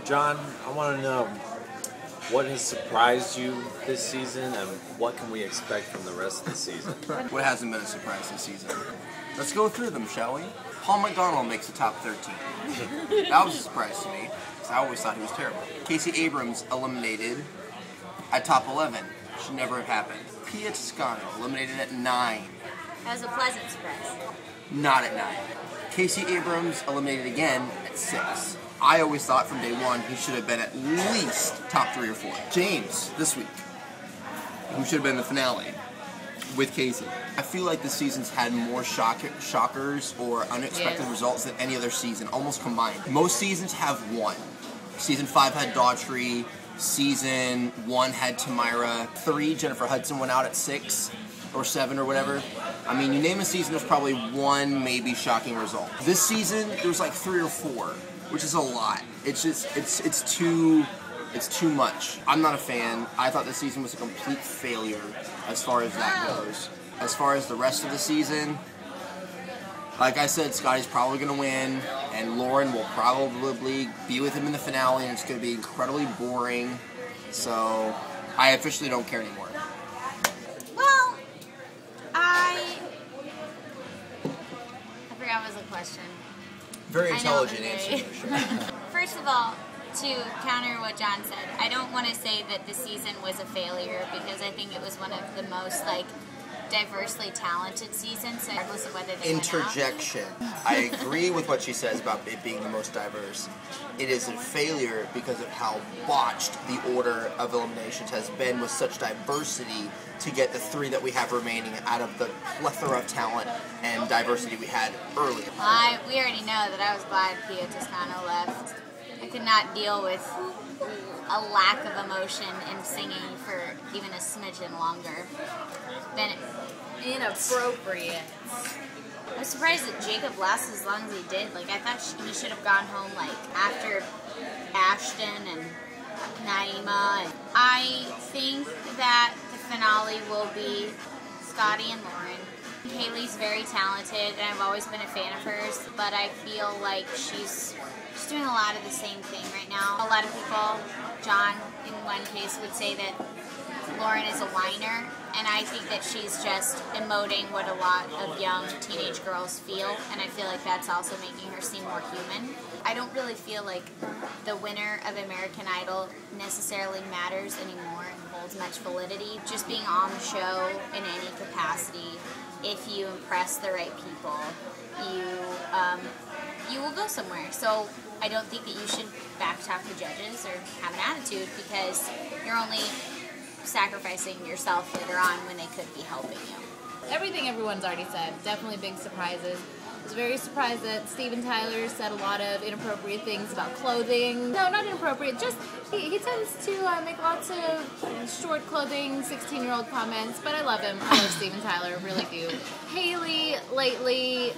John, I want to know what has surprised you this season and what can we expect from the rest of the season? What hasn't been a surprise this season? Let's go through them, shall we? Paul McDonald makes the top 13. That was a surprise to me, because I always thought he was terrible. Casey Abrams eliminated at top 11. Should never have happened. Pia Toscano eliminated at 9. That was a pleasant surprise. Not at 9. Casey Abrams eliminated again at 6. I always thought from day one he should have been at least top 3 or 4. James, this week, who should have been in the finale with Casey. I feel like this season's had more shockers or unexpected results than any other season, almost combined. Most seasons have one. Season 5 had Daughtry. Season 1 had Tamira. 3, Jennifer Hudson went out at 6 or 7 or whatever. I mean, you name a season, there's probably one maybe shocking result. This season, there's like 3 or 4, which is a lot. It's just, it's too much. I'm not a fan. I thought this season was a complete failure as far as that goes. As far as the rest of the season, like I said, Scotty's probably going to win, and Lauren will probably be with him in the finale, and it's going to be incredibly boring. So, I officially don't care anymore. Well, I forgot what was the question. Very intelligent answer. First of all, to counter what John said, I don't want to say that the season was a failure because I think it was one of the most diversely talented seasons, regardless of whether they Interjection. I agree with what she says about it being the most diverse. It is a failure because of how botched the order of eliminations has been with such diversity to get the 3 that we have remaining out of the plethora of talent and diversity we had earlier. Well, we already know that I was glad Pia Toscano left. I could not deal with a lack of emotion in singing for even a smidgen longer than inappropriate. I was surprised that Jacob lasted as long as he did. Like, I thought he should have gone home, after Ashton and Naima. I think that the finale will be Scotty and Lauren. Haley's very talented, and I've always been a fan of hers, but I feel like she's doing a lot of the same thing right now. A lot of people, John in one case, would say that Lauren is a whiner, and I think that she's just emoting what a lot of young teenage girls feel, and I feel like that's also making her seem more human. I don't really feel like the winner of American Idol necessarily matters anymore and holds much validity. Just being on the show in any capacity, if you impress the right people, you will go somewhere. So I don't think that you should backtalk the judges or have an attitude because you're only sacrificing yourself later on when they could be helping you. Everything everyone's already said. Definitely big surprises. I was very surprised that Steven Tyler said a lot of inappropriate things about clothing. No, not inappropriate, just he tends to make lots of short clothing, 16-year-old comments, but I love him. I love Steven Tyler, really do. Haley, lately,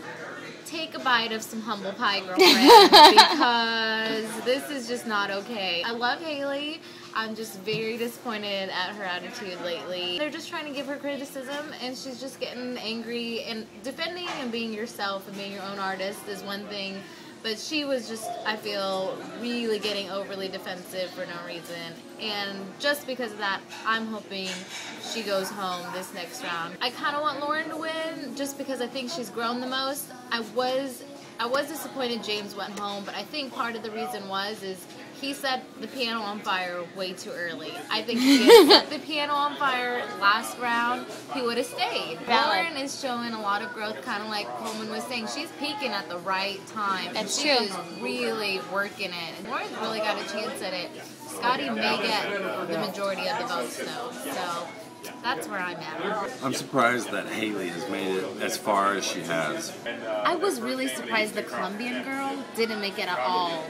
take a bite of some humble pie, girlfriend, because this is just not okay. I love Haley. I'm just very disappointed at her attitude lately. They're just trying to give her criticism, and she's just getting angry, and defending and being yourself and being your own artist is one thing, but she was just, I feel, really getting overly defensive for no reason, and just because of that, I'm hoping she goes home this next round. I kind of want Lauren to win, just because I think she's grown the most. I was disappointed James went home, but I think part of the reason is he set the piano on fire way too early. I think if he had set the piano on fire last round, he would have stayed. Lauren is showing a lot of growth, kind of like Coleman was saying. She's peaking at the right time. That's she true. is really working it. And Lauren's really got a chance at it. Scotty may get the majority of the votes, though. So that's where I'm at. I'm surprised that Haley has made it as far as she has. I was really surprised the Colombian girl didn't make it at all.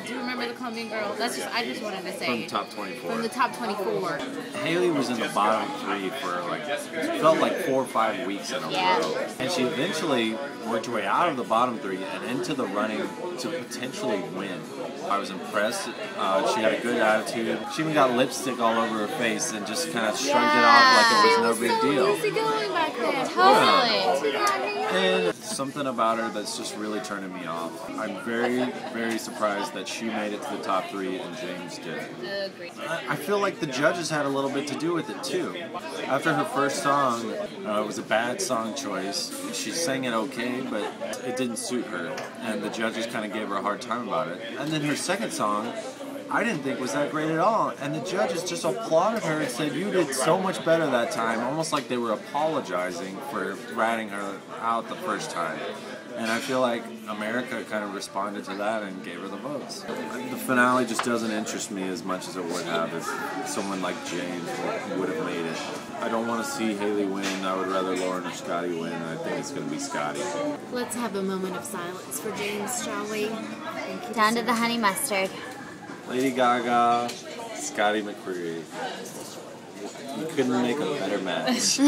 Do you remember the Colombian girl? I just wanted to say. From the top 24. From the top 24. Haley was in the bottom 3 for it felt like 4 or 5 weeks in a row. And she eventually worked her way out of the bottom 3 and into the running to potentially win. I was impressed. She had a good attitude. She even got lipstick all over her face and just kind of shrugged it off like it was no big deal. Easy going back then. Totally. And something about her that's just really turning me off. I'm very, very surprised that she made it to the top 3 and James did. Agreed. I feel like the judges had a little bit to do with it too. After her first song, it was a bad song choice. She sang it okay, but it didn't suit her, and the judges kind of gave her a hard time about it. And then her second song, I didn't think was that great at all, and the judges just applauded her and said, "You did so much better that time," almost like they were apologizing for ratting her out the first time. And I feel like America kind of responded to that and gave her the votes. The finale just doesn't interest me as much as it would have if someone like James would have made it. I don't want to see Haley win. I would rather Lauren or Scotty win. I think it's going to be Scotty. Let's have a moment of silence for James, shall we? Thank you. Down to the honey mustard. Lady Gaga, Scotty McCreery. You couldn't make a better match.